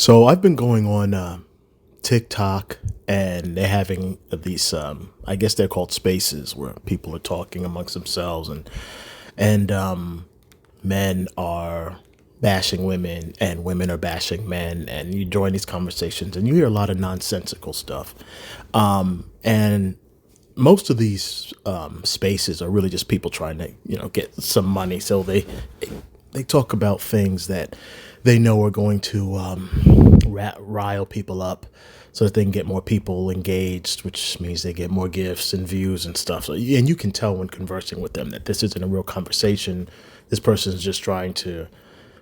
So I've been going on TikTok, and they're having these. I guess they're called spaces where people are talking amongst themselves, and men are bashing women, and women are bashing men, and you join these conversations, and you hear a lot of nonsensical stuff, and most of these spaces are really just people trying to get some money. So they talk about things that they know are going to rile people up so that they can get more people engaged, which means they get more gifts and views and stuff. So, and you can tell when conversing with them that this isn't a real conversation. This person is just trying to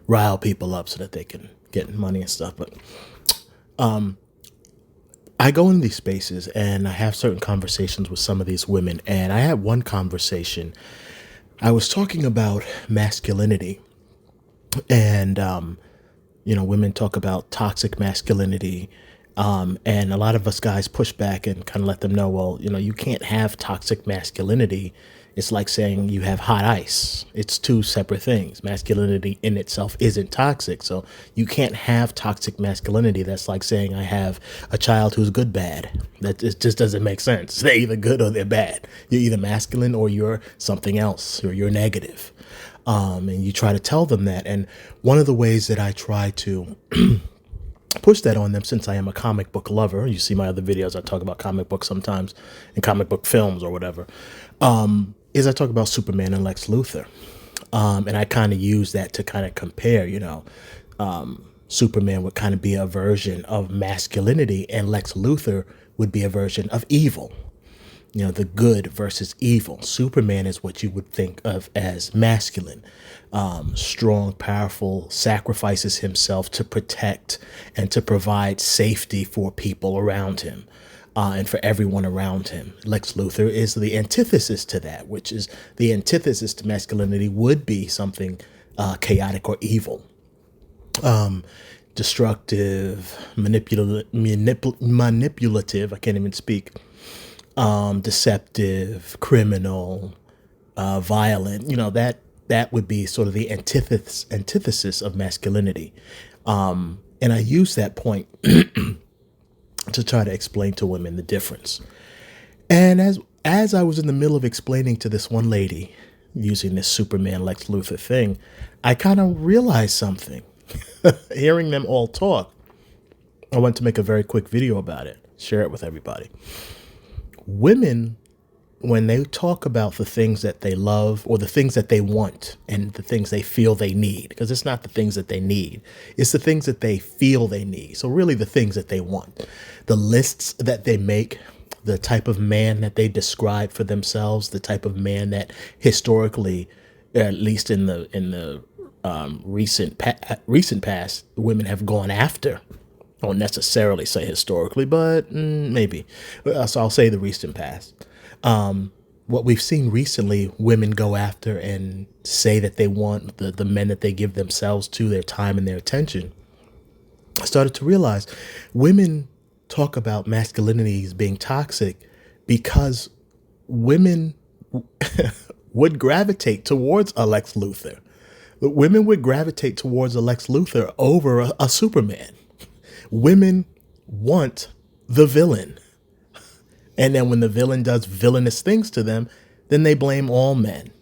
rile people up so that they can get money and stuff. But I go in these spaces and I have certain conversations with some of these women. And I had one conversation. I was talking about masculinity, and women talk about toxic masculinity. And a lot of us guys push back and kind of let them know, well, you can't have toxic masculinity. It's like saying you have hot ice. It's two separate things. Masculinity in itself isn't toxic. So you can't have toxic masculinity. That's like saying I have a child who's good bad. That it just doesn't make sense. They're either good or they're bad. You're either masculine or you're something else, or you're negative. And you try to tell them that. And one of the ways that I try to push that on them, since I am a comic book lover, you see my other videos, I talk about comic books sometimes and comic book films or whatever, is I talk about Superman and Lex Luthor. And I kind of use that to kind of compare, Superman would kind of be a version of masculinity, and Lex Luthor would be a version of evil. The good versus evil. Superman is what you would think of as masculine, strong, powerful, sacrifices himself to protect and to provide safety for people around him, and for everyone around him. Lex Luthor is the antithesis to that, which is the antithesis to masculinity would be something chaotic or evil, destructive, manipulative. I can't even speak. Deceptive, criminal, violent. That would be sort of the antithesis of masculinity. And I use that point to try to explain to women the difference. And as I was in the middle of explaining to this one lady using this Superman Lex Luthor thing, I kind of realized something. Hearing them all talk, I want to make a very quick video about it, share it with everybody. Women, when they talk about the things that they love or the things that they want and the things they feel they need, because it's not the things that they need, it's the things that they feel they need. So really the things that they want, the lists that they make, the type of man that they describe for themselves, the type of man that historically, at least in the recent past, women have gone after. I won't necessarily say historically, but maybe. So I'll say the recent past. What we've seen recently, women go after and say that they want the men that they give themselves to, their time and their attention. I started to realize women talk about masculinity as being toxic because women would gravitate towards a Lex Luthor. Women would gravitate towards a Lex Luthor over a Superman. Women want the villain. And then when the villain does villainous things to them, then they blame all men,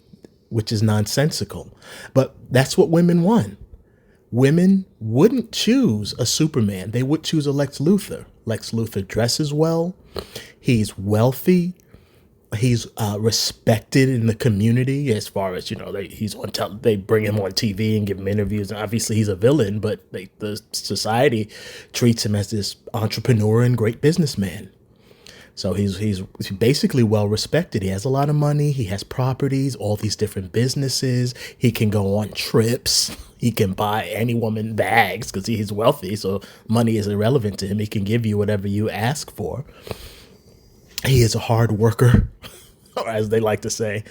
which is nonsensical. But that's what women want. Women wouldn't choose a Superman. They would choose a Lex Luthor. Lex Luthor dresses well. He's wealthy. He's respected in the community, as far as he's on. They bring him on TV and give him interviews. And obviously, he's a villain, but the society treats him as this entrepreneur and great businessman. So he's basically well respected. He has a lot of money. He has properties, all these different businesses. He can go on trips. He can buy any woman bags because he's wealthy. So money is irrelevant to him. He can give you whatever you ask for. He is a hard worker, or as they like to say.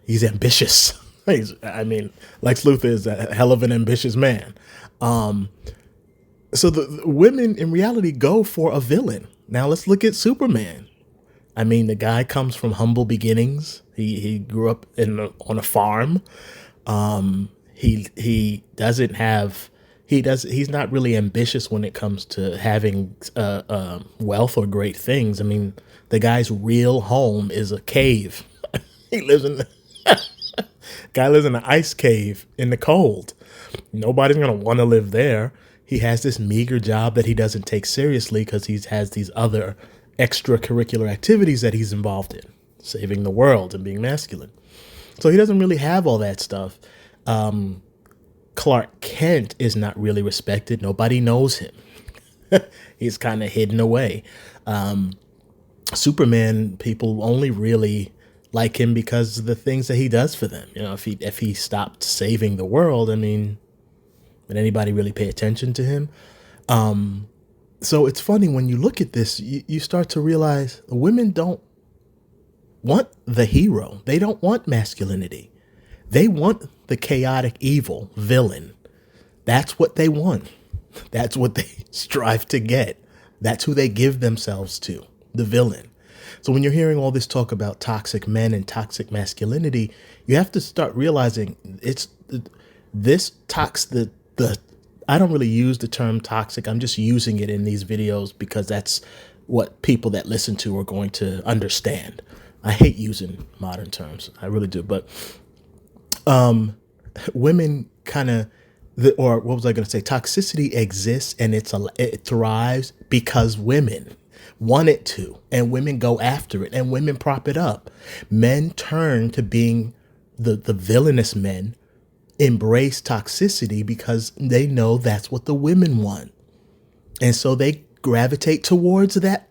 He's ambitious. Lex Luthor is a hell of an ambitious man. So the women in reality go for a villain. Now let's look at Superman. The guy comes from humble beginnings. He grew up on a farm. He doesn't have He's not really ambitious when it comes to having wealth or great things. I mean, the guy's real home is a cave. He lives in the guy lives in an ice cave in the cold. Nobody's gonna want to live there. He has this meager job that he doesn't take seriously because he has these other extracurricular activities that he's involved in, saving the world and being masculine. So he doesn't really have all that stuff. Clark Kent is not really respected. Nobody knows him. He's kind of hidden away. Superman, people only really like him because of the things that he does for them. You know, if he stopped saving the world, I mean, would anybody really pay attention to him? So it's funny when you look at this, you start to realize women don't want the hero. They don't want masculinity. They want the chaotic evil villain. That's what they want. That's what they strive to get. That's who they give themselves to, the villain. So when you're hearing all this talk about toxic men and toxic masculinity, you have to start realizing it's this the I don't really use the term toxic. I'm just using it in these videos because that's what people that listen to are going to understand. I hate using modern terms. I really do. But women kind of, or what was I going to say? Toxicity exists and it thrives because women want it to, and women go after it, and women prop it up. Men turn to being the villainous men, embrace toxicity because they know that's what the women want. And so they gravitate towards that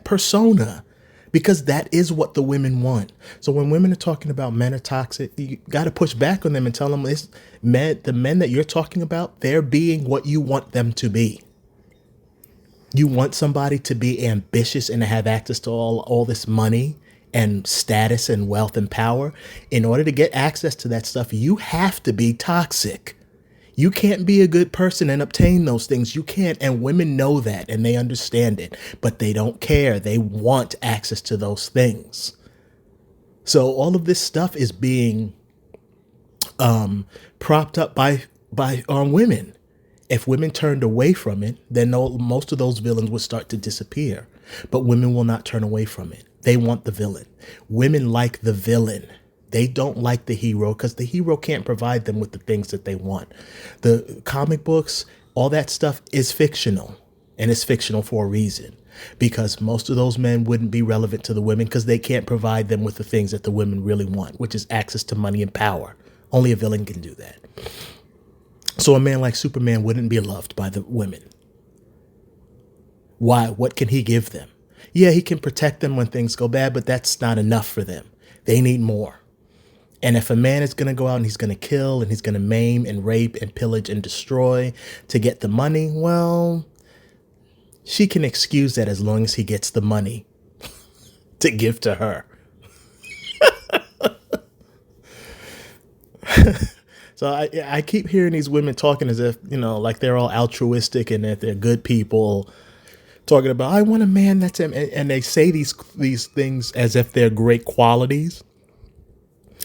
persona because that is what the women want. So when women are talking about men are toxic, you got to push back on them and tell them the men that you're talking about, they're being what you want them to be. You want somebody to be ambitious and to have access to all this money and status and wealth and power. In order to get access to that stuff, you have to be toxic. You can't be a good person and obtain those things. You can't. And women know that and they understand it, but they don't care. They want access to those things. So all of this stuff is being propped up by women. If women turned away from it, then most of those villains would start to disappear. But women will not turn away from it. They want the villain. Women like the villain. They don't like the hero because the hero can't provide them with the things that they want. The comic books, all that stuff is fictional. And it's fictional for a reason. Because most of those men wouldn't be relevant to the women because they can't provide them with the things that the women really want, which is access to money and power. Only a villain can do that. So a man like Superman wouldn't be loved by the women. Why? What can he give them? Yeah, he can protect them when things go bad, but that's not enough for them. They need more. And if a man is going to go out and he's going to kill and he's going to maim and rape and pillage and destroy to get the money, well, she can excuse that as long as he gets the money to give to her. So I keep hearing these women talking as if, like they're all altruistic and that they're good people, talking about, I want a man that's him. And they say these things as if they're great qualities,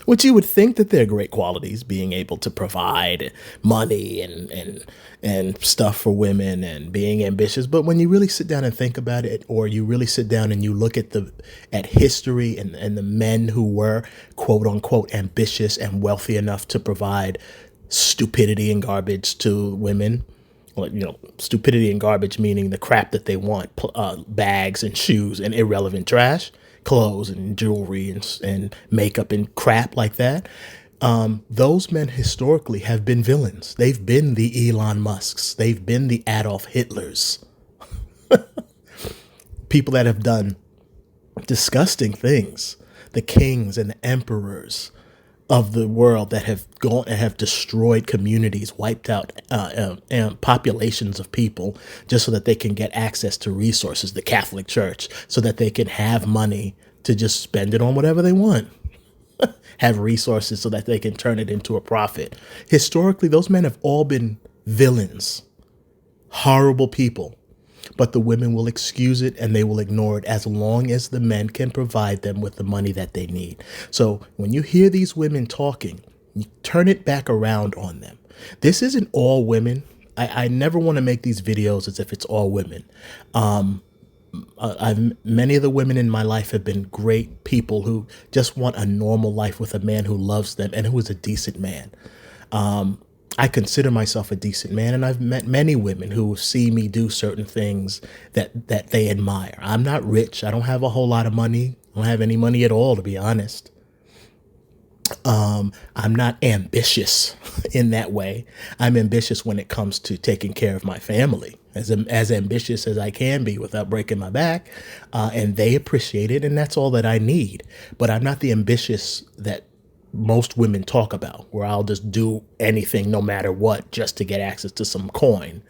which you would think that they're great qualities, being able to provide money and stuff for women and being ambitious. But when you really sit down and think about it, or you really sit down and you look at history and the men who were quote unquote ambitious and wealthy enough to provide stupidity and garbage to women, stupidity and garbage meaning the crap that they want, bags and shoes and irrelevant trash, clothes and jewelry and makeup and crap like that. Those men historically have been villains. They've been the Elon Musks. They've been the Adolf Hitlers. People that have done disgusting things. The kings and the emperors of the world that have gone and have destroyed communities, wiped out populations of people just so that they can get access to resources, the Catholic Church, so that they can have money to just spend it on whatever they want. Have resources so that they can turn it into a profit. Historically, those men have all been villains, horrible people, but the women will excuse it and they will ignore it as long as the men can provide them with the money that they need. So when you hear these women talking, you turn it back around on them. This isn't all women. I never want to make these videos as if it's all women. I've many of the women in my life have been great people who just want a normal life with a man who loves them and who is a decent man. I consider myself a decent man, and I've met many women who see me do certain things that they admire. I'm not rich. I don't have a whole lot of money. I don't have any money at all, to be honest. I'm not ambitious in that way. I'm ambitious when it comes to taking care of my family, as ambitious as I can be without breaking my back. And they appreciate it, and that's all that I need. But I'm not the ambitious that most women talk about, where I'll just do anything no matter what just to get access to some coin.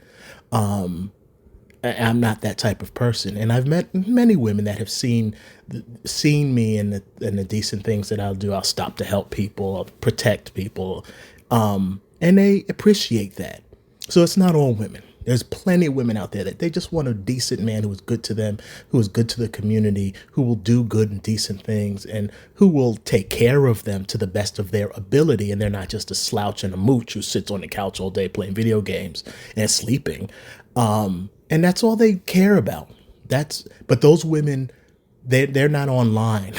I'm not that type of person, and I've met many women that have seen me and the decent things that I'll do. I'll stop to help people, I'll protect people, and they appreciate that. So it's not all women. There's plenty of women out there that they just want a decent man who is good to them, who is good to the community, who will do good and decent things, and who will take care of them to the best of their ability. And they're not just a slouch and a mooch who sits on the couch all day playing video games and sleeping. And that's all they care about. But those women, they're not online.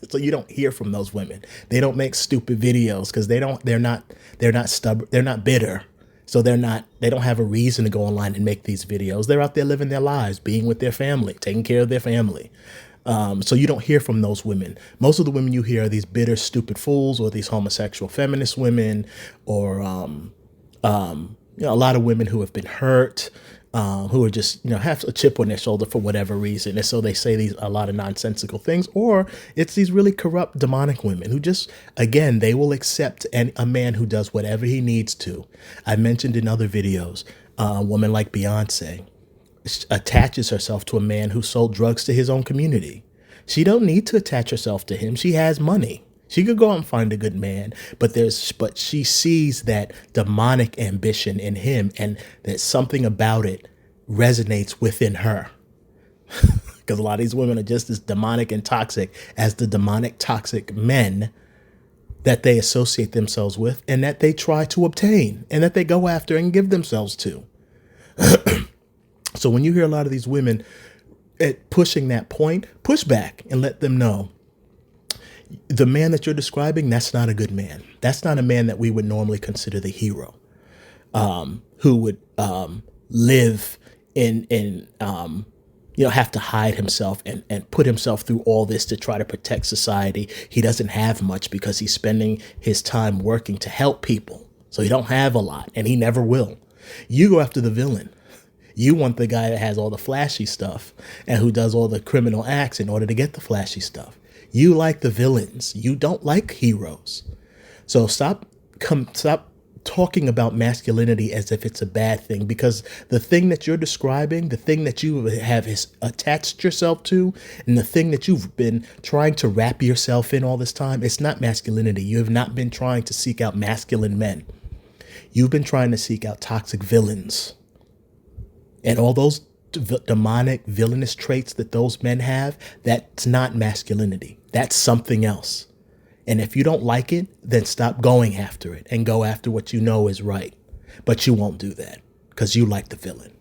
So you don't hear from those women. They don't make stupid videos because they're not stubborn. They're not bitter. So they don't have a reason to go online and make these videos. They're out there living their lives, being with their family, taking care of their family. So you don't hear from those women. Most of the women you hear are these bitter, stupid fools, or these homosexual feminist women, or a lot of women who have been hurt, who are just, have a chip on their shoulder for whatever reason. And so they say a lot of nonsensical things, or it's these really corrupt, demonic women who just, again, they will accept a man who does whatever he needs to. I mentioned in other videos, a woman like Beyonce attaches herself to a man who sold drugs to his own community. She don't need to attach herself to him. She has money. She could go out and find a good man, but she sees that demonic ambition in him, and that something about it resonates within her. Because a lot of these women are just as demonic and toxic as the demonic, toxic men that they associate themselves with, and that they try to obtain, and that they go after and give themselves to. So when you hear a lot of these women pushing that point, push back and let them know, the man that you're describing, that's not a good man. That's not a man that we would normally consider the hero, who would live have to hide himself and put himself through all this to try to protect society. He doesn't have much because he's spending his time working to help people. So he don't have a lot, and he never will. You go after the villain. You want the guy that has all the flashy stuff and who does all the criminal acts in order to get the flashy stuff. You like the villains. You don't like heroes. So stop talking about masculinity as if it's a bad thing, because the thing that you're describing, the thing that you have attached yourself to, and the thing that you've been trying to wrap yourself in all this time, it's not masculinity. You have not been trying to seek out masculine men. You've been trying to seek out toxic villains. And all those demonic, villainous traits that those men have, that's not masculinity. That's something else. And if you don't like it, then stop going after it and go after what you know is right. But you won't do that because you like the villain.